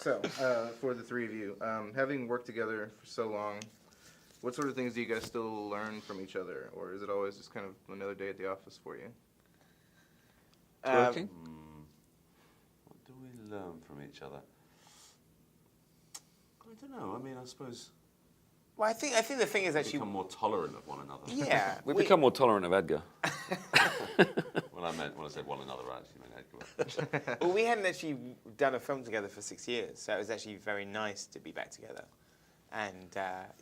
So, for the three of you, having worked together for so long, what sort of things do you guys still learn from each other? Or is it always just kind of another day at the office for you? Working? What do we learn from each other? I don't know. I mean, I suppose Well, I think the thing is we actually... become more tolerant of one another. Yeah. We've become more tolerant of Edgar. When I said one another, I actually meant Edgar. Well, we hadn't actually done a film together for 6 years, so it was actually very nice to be back together. And,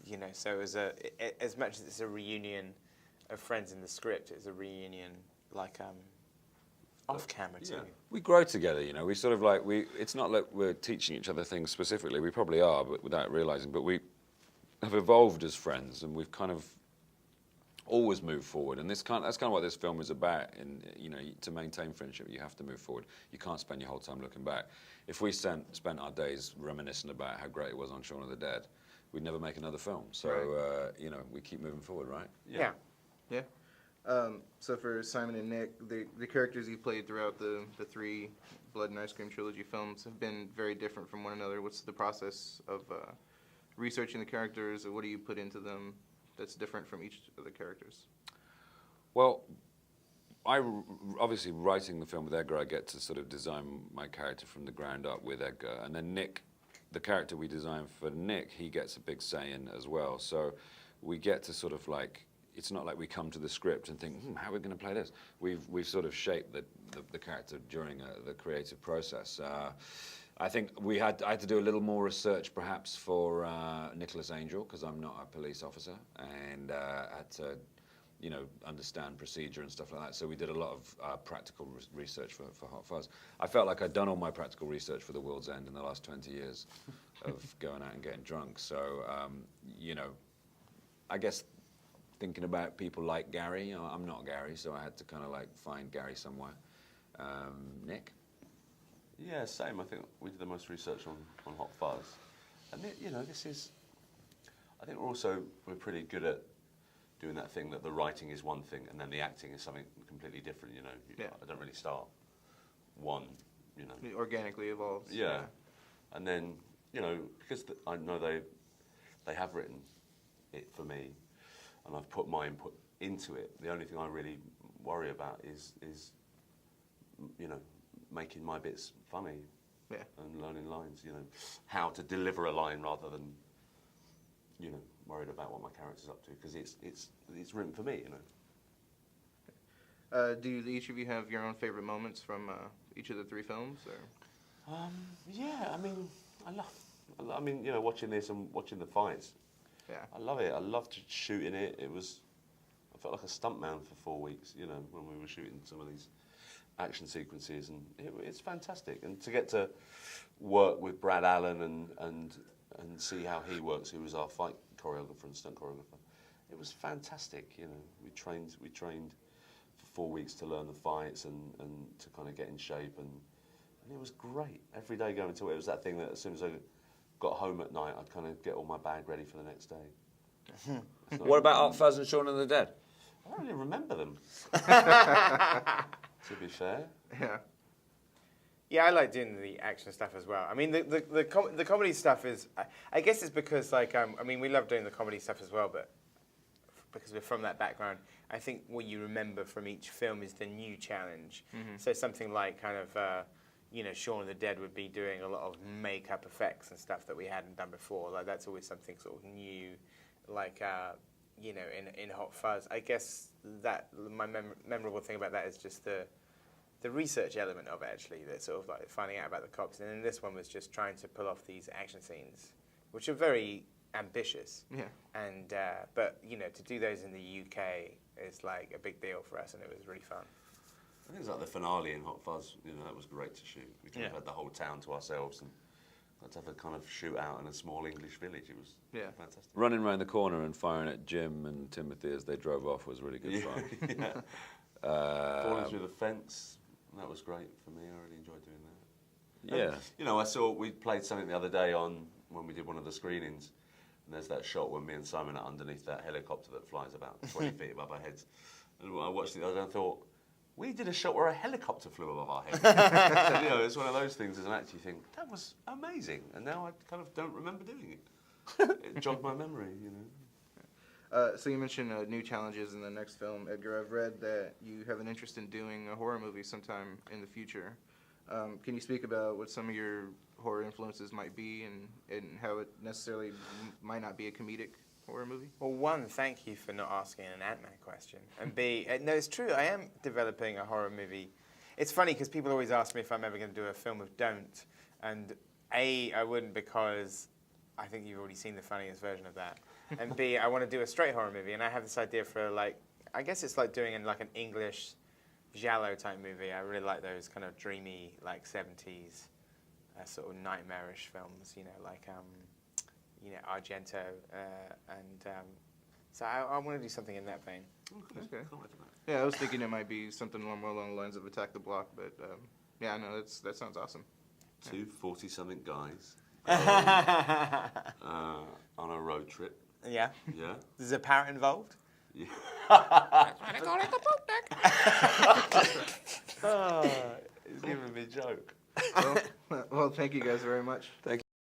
you know, so it was as much as it's a reunion of friends in the script, it's a reunion, like, off camera too. Yeah. We grow together, you know. We sort of like, it's not like we're teaching each other things specifically. We probably are, but without realizing. But we have evolved as friends, and we've kind of always moved forward. And that's kind of what this film is about. And, you know, to maintain friendship, you have to move forward. You can't spend your whole time looking back. If we spent our days reminiscing about how great it was on Shaun of the Dead, we'd never make another film. So, Right. you know, we keep moving forward, right? Yeah. Yeah. So for Simon and Nick, the characters you played throughout the three Blood and Ice Cream trilogy films have been very different from one another. What's the process of researching the characters, or what do you put into them that's different from each of the characters? Well, obviously writing the film with Edgar, I get to sort of design my character from the ground up with Edgar, and then Nick, the character we designed for Nick, he gets a big say in as well. So we get to sort of like, it's not like we come to the script and think, how are we going to play this? We've sort of shaped the character during the creative process. I think I had to do a little more research perhaps for Nicholas Angel, because I'm not a police officer, and had to, you know, understand procedure and stuff like that. So we did a lot of practical research for Hot Fuzz. I felt like I'd done all my practical research for The World's End in the last 20 years of going out and getting drunk. So, you know, I guess thinking about people like Gary, I'm not Gary, so I had to kind of like find Gary somewhere. Nick? Yeah, same. I think we did the most research on Hot Fuzz. And, you know, I think we're pretty good at doing that thing that the writing is one thing and then the acting is something completely different, you know. Yeah. I don't really start one, you know. It organically evolves. Yeah. And then, you know, because I know they have written it for me and I've put my input into it, the only thing I really worry about is you know, making my bits funny. Yeah. And learning lines, you know, how to deliver a line rather than, you know, worried about what my character's up to, because it's written for me, you know. Do each of you have your own favorite moments from each of the three films, or? Yeah, I mean, I mean, you know, watching this and watching the fights. Yeah. I love it. I loved shooting it. I felt like a stuntman for 4 weeks, you know, when we were shooting some of these action sequences, and it's fantastic. And to get to work with Brad Allen and see how he works, who was our fight choreographer and stunt choreographer, it was fantastic. You know, we trained for 4 weeks to learn the fights and to kind of get in shape, and it was great. Every day going to it was that thing that as soon as I got home at night, I'd kind of get all my bag ready for the next day. What about Hot Fuzz and Shaun of the Dead? I don't really remember them. To be fair. Yeah. Yeah, I like doing the action stuff as well. I mean, the comedy stuff is, I guess it's because, like, I mean, we love doing the comedy stuff as well, but because we're from that background, I think what you remember from each film is the new challenge. Mm-hmm. So something like kind of, you know, Shaun of the Dead would be doing a lot of makeup effects and stuff that we hadn't done before. Like, that's always something sort of new, like, you know, in Hot Fuzz. I guess that my memorable thing about that is just the research element of it, actually, that sort of like finding out about the cops. And then this one was just trying to pull off these action scenes, which are very ambitious. Yeah. And but you know, to do those in the UK is like a big deal for us, and it was really fun. I think it's like the finale in Hot Fuzz. You know, that was great to shoot. We kind of had the whole town to ourselves and got to have a kind of shootout in a small English village. It was fantastic. Running around the corner and firing at Jim and Timothy as they drove off was really good fun. Yeah. Falling through the fence, that was great for me. I really enjoyed doing that. Yeah. And, you know, we played something the other day when we did one of the screenings, and there's that shot where me and Simon are underneath that helicopter that flies about 20 feet above our heads. And I watched it the other day and thought, we did a shot where a helicopter flew above our head. So, you know, it's one of those things as an actor you think, that was amazing. And now I kind of don't remember doing it. It jogged my memory, you know. So you mentioned new challenges in the next film, Edgar. I've read that you have an interest in doing a horror movie sometime in the future. Can you speak about what some of your horror influences might be and how it necessarily might not be a comedic horror movie? Well, one, thank you for not asking an Ant-Man question. And B, no, it's true, I am developing a horror movie. It's funny because people always ask me if I'm ever going to do a film of Don't. And A, I wouldn't because I think you've already seen the funniest version of that. And B, I want to do a straight horror movie. And I have this idea for, like, I guess it's like doing like an English giallo type movie. I really like those kind of dreamy, like 70s sort of nightmarish films, you know, like Argento, so I want to do something in that vein. Okay. Yeah, I was thinking it might be something more along the lines of Attack the Block, but yeah, no, that sounds awesome. Two 40-something guys on a road trip. Yeah. Yeah. There's a parrot involved. Yeah. They call it the boat deck. Oh, he's giving me a joke. Well, thank you guys very much. Thank you.